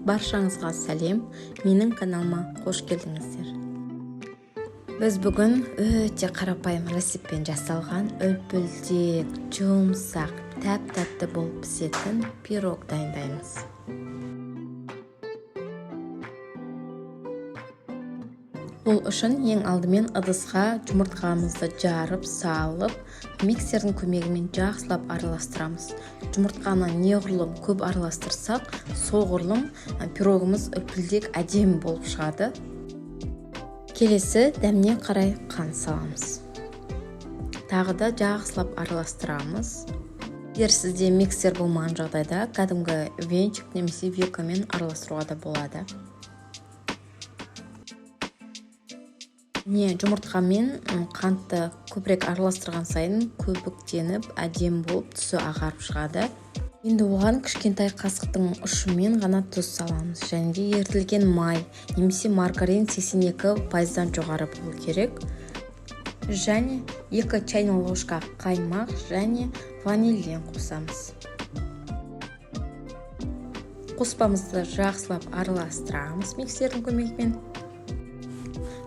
Баршаңызға сәлем, менің каналыма қош келдіңіздер. Біз бүгін өте қарапайым рецептпен жасалған үлпілдек, жұмсақ, тәп-тәтті болып пісетін пирог дайындаймыз. Бұл үшін ең алдымен ыдысқа жұмыртқамызды жарып, салып, миксердің көмегімен жақсылап араластырамыз. Жұмыртқаны неғұрлым көп араластырсақ, соғұрлым пирогымыз үлпілдек әдемі болып шығады. Келесі дәміне қарай қант саламыз. Тағы да жақсылап араластырамыз. Егер сізде миксер болмаған жағдайда, кәдімгі венчик немесе вилкамен араластыруға да болады. Жұмыртқамен қантты көбірек араластырған сайын көбіктеніп, әдемі болып түсі ағарып шығады. Енді оған кішкентай қасықтың ұшымен ғана тұз саламыз. Және де ерітілген май немесе маргарин 82%-дан жоғары болу керек. Және 2 чайный ложка қаймақ және ванильден қосамыз. Қоспамызды жақсылап араластырамыз миксердің көмегімен.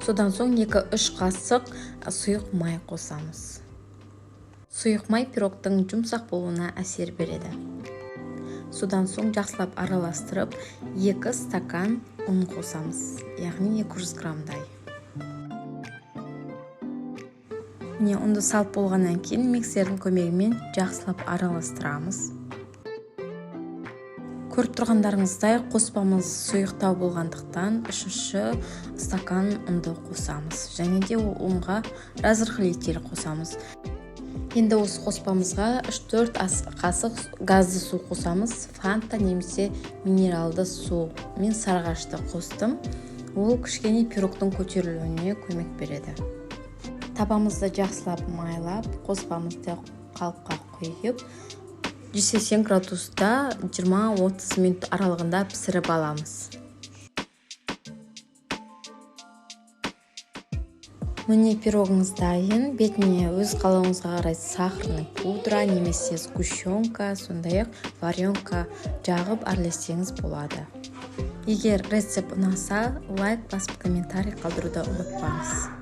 Содан соң 2-3 қасық сұйық май қосамыз. Сұйық май пирогтың жұмсақ болуына әсер береді. Содан соң жақсылап араластырып, 2 стакан ұн қосамыз, яғни 200 граммдай. Ұнды салып болғаннан кейін миксердің көмегімен жақсылап араластырамыз. Көріп тұрғандарыңыздай, қоспамыз сұйықтау болғандықтан 3-ші стакан ұнды қосамыз. Және де ұнға разрыхлитель етел қосамыз. Енді осы қоспамызға 3-4 қасық газды су қосамыз. Фанта немесе минералды су. Мен сарғашты қостым. Ол кішкене пирогтың көтерілуіне көмек береді. Табамызды жақсылап майлап, қоспамызды қалыпқа құйып, 180 градуста 20-30 минут аралығында пісіріп аламыз. Міне пирогыңыз дайын. Бетіне өз қалауыңызға қарай сахарный пудра немесе сгущенка, сондай-ақ варенка жағып араластырсаңыз болады. Егер рецепт ұнаса, лайк басып комментарий қалдыруды ұмытпаңыз.